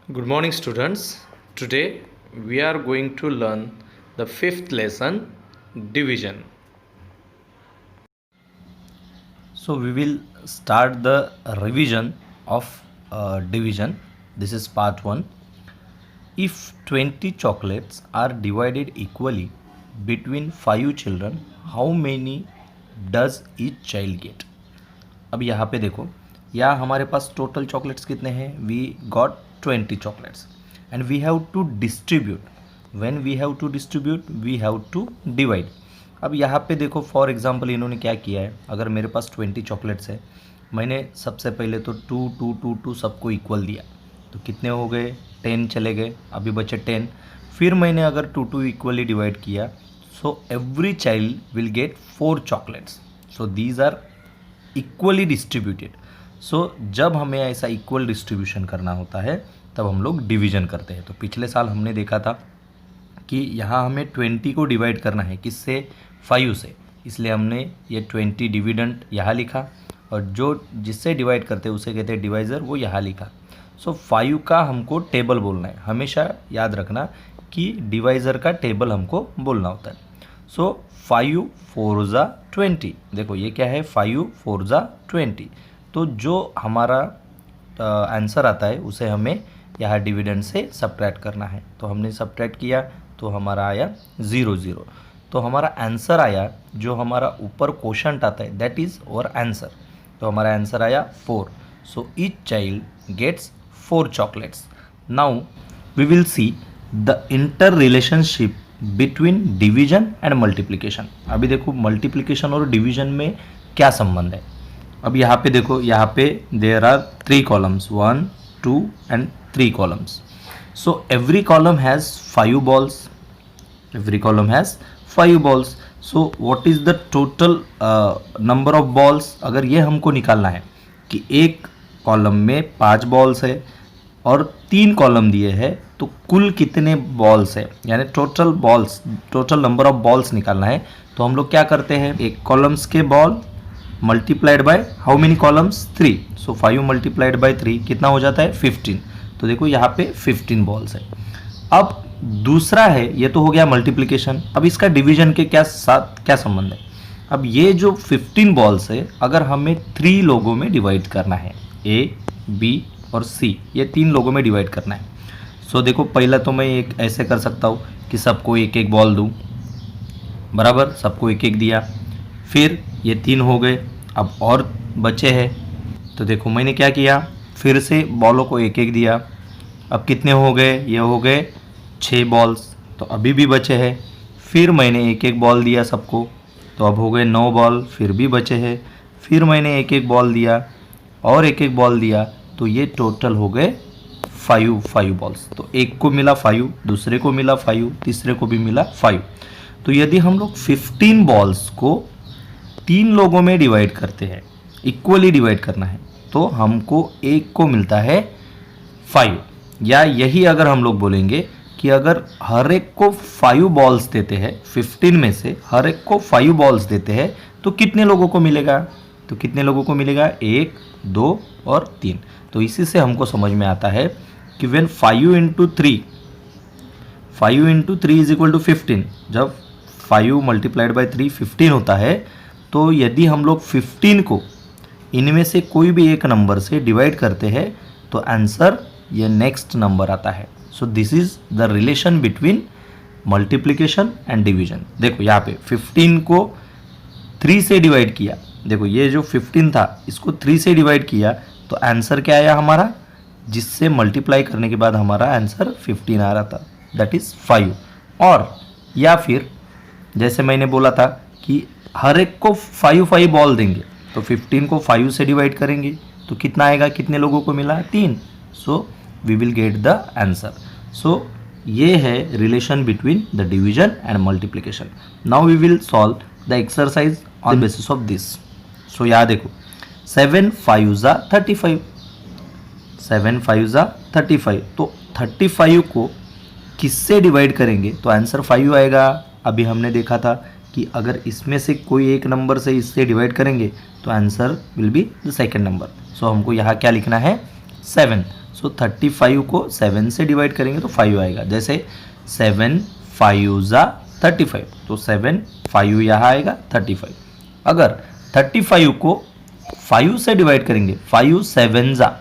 Good morning, students. Today we are going to learn the fifth lesson, division. So we will start the revision of division. This is part 1. If 20 chocolates are divided equally between 5 children, how many does each child get? अब यहाँ पे देखो, यहाँ हमारे पास total chocolates कितने हैं? We got 20 chocolates and we have to distribute. When we have to distribute we have to divide. अब यहाँ पे देखो, फॉर एग्जांपल इन्होंने क्या किया है. अगर मेरे पास 20 चॉकलेट्स है, मैंने सबसे पहले तो 2 2 2 2 सबको इक्वल दिया, तो कितने हो गए? 10 चले गए, अभी बचे 10. फिर मैंने अगर 2 2 इक्वली डिवाइड किया, so every child will get 4 chocolates. So these are equally distributed. So जब हमें ऐसा इक्वल डिस्ट्रीब्यूशन करना होता है तब हम लोग डिवीजन करते हैं. तो पिछले साल हमने देखा था कि यहाँ हमें 20 को डिवाइड करना है, किससे? 5 से. इसलिए हमने ये 20 डिविडेंड यहाँ लिखा, और जो जिससे डिवाइड करते हैं उसे कहते हैं डिवाइज़र, वो यहाँ लिखा. सो 5 का हमको टेबल बोलना है. हमेशा याद रखना कि डिवाइज़र का टेबल हमको बोलना होता है. सो 5 4 ज़ा 20. देखो ये क्या है? 5 4 ज़ा 20. तो जो हमारा आंसर आता है उसे हमें यहाँ डिविडेंड से सब्ट्रैक्ट करना है. तो हमने सब्ट्रैक्ट किया तो हमारा आया 0 0. तो हमारा आंसर आया, जो हमारा ऊपर क्वोशंट आता है, दैट इज़ और आंसर. तो हमारा आंसर आया 4. So each child gets 4 chocolates. Now we will see the interrelationship between division and multiplication. अभी देखो मल्टीप्लिकेशन और डिवीजन में क्या संबंध है. अब यहाँ पे देखो, यहाँ पे there are 3 columns, 1 2 and 3 columns. So every column has 5 balls. Every column has 5 balls. So what is the total number of balls? अगर ये हमको निकालना है कि एक कॉलम में 5 बॉल्स है और 3 कॉलम दिए हैं, तो कुल कितने बॉल्स है, यानी total balls, total number of balls निकालना है. तो हम लोग क्या करते हैं, एक कॉलम्स के ball multiplied by how many columns? 3. So 5 multiplied by 3 कितना हो जाता है? 15. तो देखो यहाँ पे 15 बॉल्स है. अब दूसरा है, ये तो हो गया मल्टीप्लिकेशन. अब इसका डिवीजन के साथ क्या संबंध है? अब ये जो 15 बॉल्स है, अगर हमें 3 लोगों में डिवाइड करना है, A B और C, ये 3 लोगों में डिवाइड करना है. सो देखो, पहला तो मैं एक ऐसे कर सकता हूँ कि सबको एक एक बॉल दूँ, बराबर, सबको एक एक दिया. फिर ये 3 हो गए, अब और बचे हैं. तो देखो मैंने क्या किया, फिर से बॉलों को एक एक दिया. अब कितने हो गए? ये हो गए 6 बॉल्स. तो अभी भी बचे हैं. फिर मैंने एक एक बॉल दिया सबको, तो अब हो गए 9 बॉल, फिर भी बचे हैं. फिर मैंने एक एक बॉल दिया और एक एक बॉल दिया, तो ये टोटल हो गए 5 बॉल्स. तो एक को मिला 5, दूसरे को मिला 5, तीसरे को भी मिला 5. तो यदि हम लोग 15 बॉल्स को 3 लोगों में डिवाइड करते हैं, इक्वली डिवाइड करना है, तो हमको एक को मिलता है 5. या यही अगर हम लोग बोलेंगे कि अगर हर एक को 5 बॉल्स देते हैं, 15 में से हर एक को 5 बॉल्स देते हैं, तो कितने लोगों को मिलेगा? तो कितने लोगों को मिलेगा? 1 2 और 3. तो इसी से हमको समझ में आता है कि when 5 into 3 is equal to 15. जब 5 मल्टीप्लाइड बाई 3 15 होता है, तो यदि हम लोग 15 को इनमें से कोई भी एक नंबर से डिवाइड करते हैं, तो आंसर ये नेक्स्ट नंबर आता है. So this is the relation between multiplication and division. देखो यहाँ पे 15 को 3 से डिवाइड किया. देखो ये जो 15 था, इसको 3 से डिवाइड किया, तो आंसर क्या आया हमारा? जिससे मल्टीप्लाई करने के बाद हमारा आंसर 15 आ रहा था, दैट इज़ 5. और या फिर जैसे मैंने बोला था कि हर एक को 5 बॉल देंगे, तो 15 को 5 से डिवाइड करेंगे, तो कितना आएगा? कितने लोगों को मिला? 3. So we will get the answer. So ये है relation between the division and multiplication. Now we will solve the exercise on the basis of this. So यहाँ देखो, 7 5 ज़ा 35. 7 5 ज़ा 35. तो 35 को किससे डिवाइड करेंगे तो आंसर 5 आएगा. अभी हमने देखा था कि अगर इसमें से कोई एक नंबर से इससे डिवाइड करेंगे तो answer will be the second number. So हमको यहाँ क्या लिखना है? 7। सो 35 को 7 से डिवाइड करेंगे तो 5 आएगा। जैसे 7 5 ज़ा 35, तो 7 5 यहाँ आएगा 35। अगर 35 को 5 से डिवाइड करेंगे, 5 7 ज़ा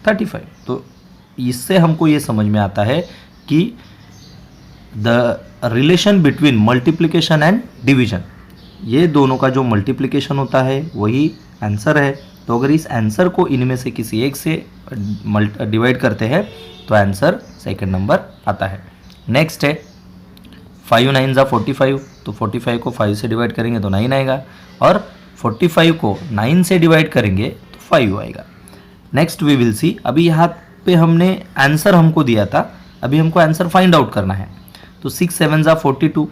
35, तो इससे हमको ये समझ में आता है कि the relation between multiplication and division, ये दोनों का जो मल्टीप्लिकेशन होता है वही आंसर है। तो अगर इस आंसर को इनमें से किसी एक से डिवाइड करते हैं तो आंसर सेकंड नंबर आता है। नेक्स्ट है 5 9 ज़ा 45, तो 45 को 5 से डिवाइड करेंगे तो 9 आएगा, और 45 को 9 से डिवाइड करेंगे तो 5 आएगा। नेक्स्ट वी विल सी, अभी यहाँ पे हमने आंसर हमको दिया था, अभी हमको आंसर फाइंड आउट करना है। तो 6 7 ज़ा 42,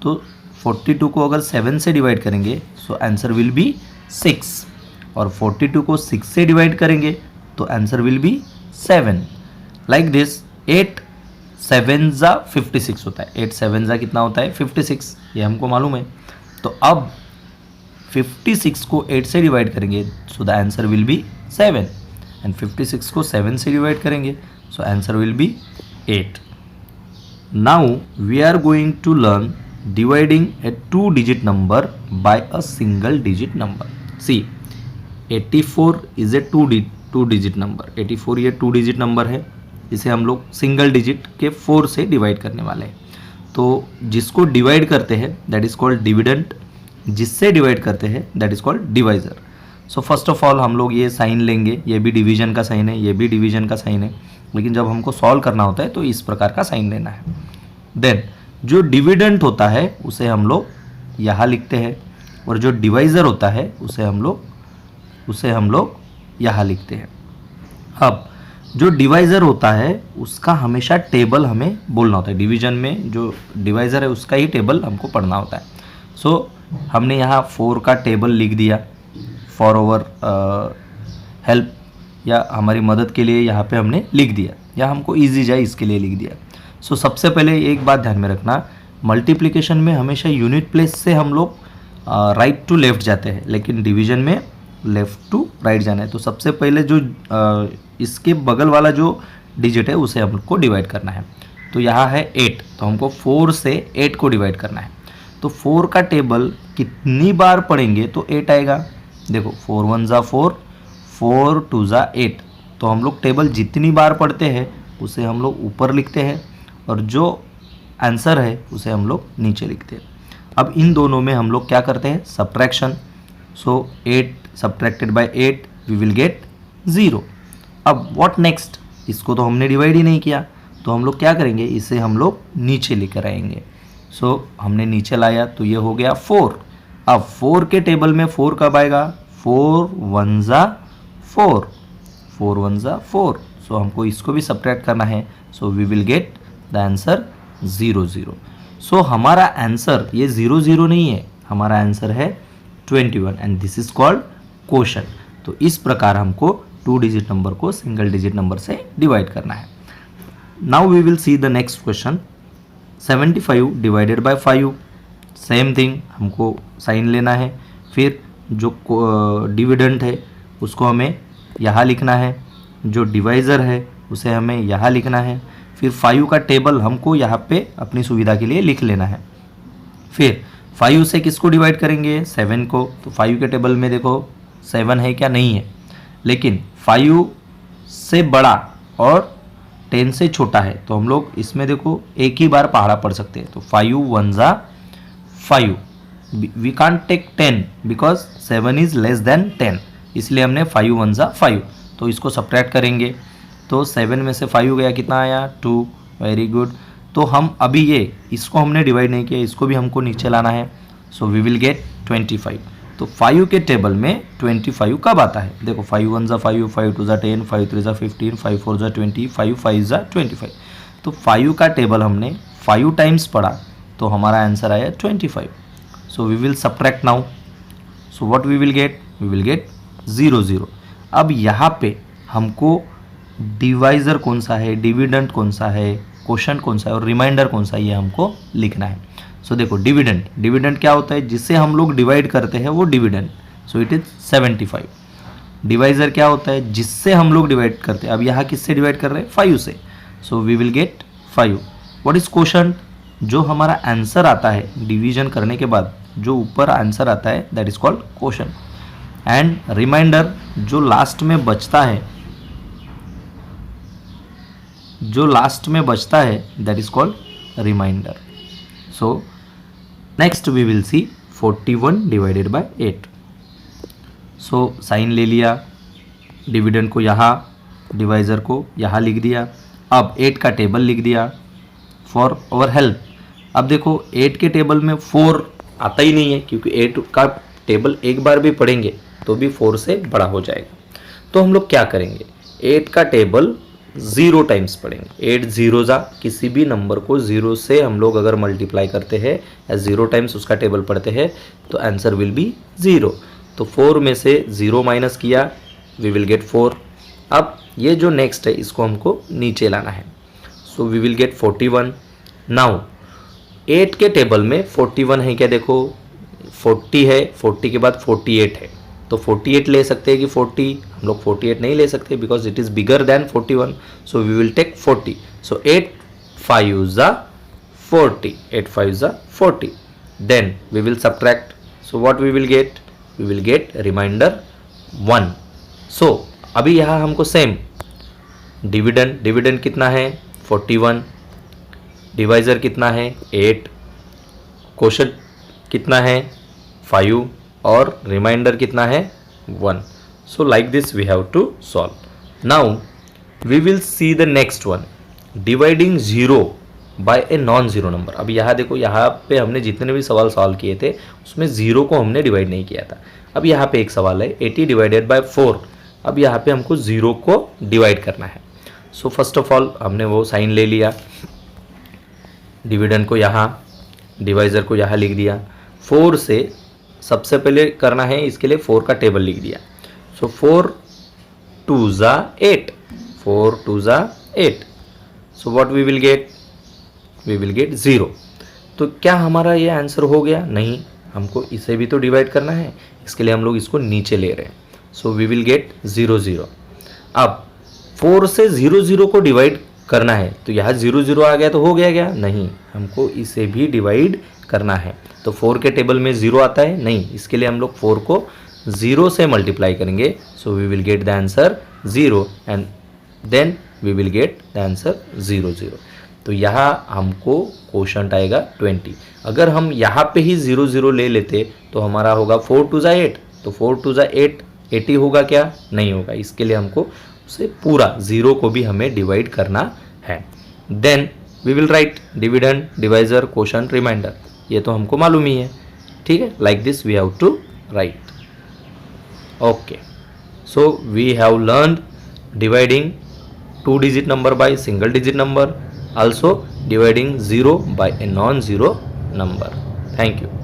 तो 42 को अगर 7 से डिवाइड करेंगे सो आंसर विल बी 6, और 42 को 6 से डिवाइड करेंगे तो answer will be 7। Like this 8 7 ज़ा 56 होता है, 8 7 ज़ा कितना होता है 56, ये हमको मालूम है। तो अब 56 को 8 से डिवाइड करेंगे so the answer will be 7, and 56 को 7 से डिवाइड करेंगे so answer will be 8। Now we are going to learn dividing a 2-digit number by a single digit number. See 84 is a 2-digit number, 84 ये 2-digit number है, इसे हम लोग single digit के 4 से डिवाइड करने वाले हैं। तो जिसको डिवाइड करते हैं दैट इज कॉल्ड डिविडेंड, जिससे डिवाइड करते हैं that is called divisor. So first of all हम लोग ये साइन लेंगे, ये भी डिवीजन का साइन है, ये भी डिवीजन का साइन है, लेकिन जब हमको सॉल्व करना होता है तो इस प्रकार का साइन लेना है। देन जो डिविडेंड होता है उसे हम लोग यहाँ लिखते हैं, और जो डिवाइजर होता है उसे हम लोग यहाँ लिखते हैं। अब जो डिवाइजर होता है उसका हमेशा टेबल हमें बोलना होता है, डिवीजन में जो डिवाइजर है उसका ही टेबल हमको पढ़ना होता है। सो हमने यहाँ 4 का टेबल लिख दिया फॉर ओवर हेल्प, या हमारी मदद के लिए यहाँ पे हमने लिख दिया, या हमको इजी जाए इसके लिए लिख दिया। सो सबसे पहले एक बात ध्यान में रखना, मल्टीप्लिकेशन में हमेशा यूनिट प्लेस से हम लोग राइट टू लेफ्ट जाते हैं, लेकिन डिवीजन में लेफ्ट टू राइट जाना है। तो सबसे पहले जो इसके बगल वाला जो डिजिट है उसे हमको डिवाइड करना है। तो यहाँ है 8, तो हमको 4 से 8 को डिवाइड करना है। तो 4 का टेबल कितनी बार पढ़ेंगे तो 8 आएगा। देखो 4 1 ज़ा 4, 4 2 ज़ा 8, तो हम लोग टेबल जितनी बार पढ़ते हैं उसे हम लोग ऊपर लिखते हैं, और जो आंसर है उसे हम लोग नीचे लिखते हैं। अब इन दोनों में हम लोग क्या करते हैं, subtraction. So 8 subtracted by 8 we will get 0। अब व्हाट नेक्स्ट, इसको तो हमने डिवाइड ही नहीं किया, तो हम लोग क्या करेंगे, इसे हम लोग नीचे लेकर आएंगे। सो हमने नीचे लाया तो ये हो गया 4। अब 4 के टेबल में 4 कब आएगा, 4 1 ज़ा 4, 4 1 ज़ा 4। सो हमको इसको भी सब्ट्रैक्ट करना है, so we will get the answer 0 0। So हमारा आंसर ये 0 0 नहीं है, हमारा आंसर है 21, and this is called quotient. तो इस प्रकार हमको 2-digit नंबर को सिंगल डिजिट नंबर से डिवाइड करना है। Now we will see the next question, 75 divided by 5। Same thing, हमको साइन लेना है, फिर जो डिविडेंड है उसको हमें यहाँ लिखना है, जो डिवाइज़र है उसे हमें यहाँ लिखना है, फिर 5 का टेबल हमको यहाँ पे अपनी सुविधा के लिए लिख लेना है। फिर 5 से किसको डिवाइड करेंगे, 7 को। तो 5 के टेबल में देखो 7 है क्या, नहीं है, लेकिन 5 से बड़ा और 10 से छोटा है, तो हम लोग इसमें देखो एक ही बार पहाड़ा पढ़ सकते हैं। तो 5 1 ज़ा 5, we can't take 10 because 7 is less than 10, इसलिए हमने 5 1 ज़ा 5। तो इसको सब्ट्रैक्ट करेंगे, तो 7 में से 5 गया, कितना आया 2, वेरी गुड। तो हम अभी ये इसको हमने डिवाइड नहीं किया, इसको भी हमको नीचे लाना है, सो वी विल गेट 25। तो 5 के टेबल में 25 कब आता है, देखो 5 1 ज़ा 5, 5 2 ज़ा 10, 5 3 ज़ा 15, 5 4 ज़ा 20, 5 5 ज़ा 25। तो 5 का टेबल हमने 5 टाइम्स पढ़ा, तो हमारा आंसर आया 25। So we will subtract now, so what we will get, we will get 0 0। अब यहाँ पे हमको डिवाइज़र कौन सा है, डिविडेंड कौन सा है, क्वोशंट कौन सा है और रिमाइंडर कौन सा है, ये हमको लिखना है। सो देखो डिविडेंड क्या होता है, जिससे हम लोग डिवाइड करते हैं वो dividend. So it is 75। Divisor क्या होता है, जिससे हम लोग डिवाइड करते हैं. अब यहाँ किससे डिवाइड कर रहे हैं, 5 से. So we will get 5. What is quotient, जो हमारा आंसर आता है डिवीजन करने के बाद, जो ऊपर आंसर आता है that is called quotient. And reminder, जो लास्ट में बचता है, that is called reminder. So next we will see 41 divided by 8. So sign ले लिया, डिविडेंड को यहाँ, डिवाइजर को यहाँ लिख दिया. अब 8 का टेबल लिख दिया फॉर आवर हेल्प. अब देखो 8 के टेबल में 4 आता ही नहीं है, क्योंकि 8 का टेबल एक बार भी पढ़ेंगे तो भी 4 से बड़ा हो जाएगा. तो हम लोग क्या करेंगे, 8 का टेबल 0 टाइम्स पढ़ेंगे. 8 0 जा, किसी भी नंबर को 0 से हम लोग अगर मल्टीप्लाई करते हैं या 0 टाइम्स उसका टेबल पढ़ते हैं तो आंसर विल बी 0. तो 4 में से 0 माइनस किया, वी विल गेट 4. अब ये जो नेक्स्ट है इसको हमको नीचे लाना है. So we will get 41. Now 8 के टेबल में 41 है क्या, देखो 40 है, 40 के बाद 48 है. तो 48 ले सकते हैं कि 40, हम लोग 48 नहीं ले सकते because it is bigger than 41. So we will take 40. So 8 5 जा 40, 8 5 जा 40. Then we will subtract. So what we will get, we will get reminder 1. सो अभी यहाँ हमको सेम डिविडेंड कितना है 41, डिवाइजर कितना है 8, क्वोशंट कितना है 5 और रिमाइंडर कितना है 1. So like this we have to solve. Now we will see the next one, dividing 0 by a non zero number. अब यहाँ देखो, यहाँ पे हमने जितने भी सवाल सॉल्व किए थे उसमें 0 को हमने डिवाइड नहीं किया था. अब यहाँ पे एक सवाल है 80 डिवाइडेड बाय 4. अब यहाँ पे हमको 0 को डिवाइड करना है. सो फर्स्ट ऑफ ऑल हमने वो साइन ले लिया, डिविडेंड को यहाँ, डिवाइजर को यहाँ लिख दिया. 4 से सबसे पहले करना है, इसके लिए 4 का टेबल लिख दिया. सो 4 2 जा 8, 4 2 जा 8. So what we will get, we will get 0. तो क्या हमारा ये आंसर हो गया, नहीं, हमको इसे भी तो डिवाइड करना है, इसके लिए हम लोग इसको नीचे ले रहे हैं. So we will get 0 0. अब 4 से 0 0 को डिवाइड करना है, तो यहाँ 0 0 आ गया तो हो गया क्या, नहीं, हमको इसे भी डिवाइड करना है. तो 4 के टेबल में 0 आता है, नहीं, इसके लिए हम लोग 4 को 0 से मल्टीप्लाई करेंगे. So we will get the answer 0 and then we will get the answer 0 0. तो यहाँ हमको क्वोशंट आएगा 20. अगर हम यहाँ पे ही 0 0 ले लेते तो हमारा होगा 4 2 जा 8. तो 4 2 जा 8, 80 होगा क्या, नहीं होगा. इसके लिए हमको उसे पूरा 0 को भी हमें डिवाइड करना है. Then we will write dividend, divisor, quotient, reminder. ये तो हमको मालूम ही है, ठीक है. Like this we have to write. Okay, so we have learn dividing 2 digit number by single digit number, also dividing 0 by a non-zero number. Thank you.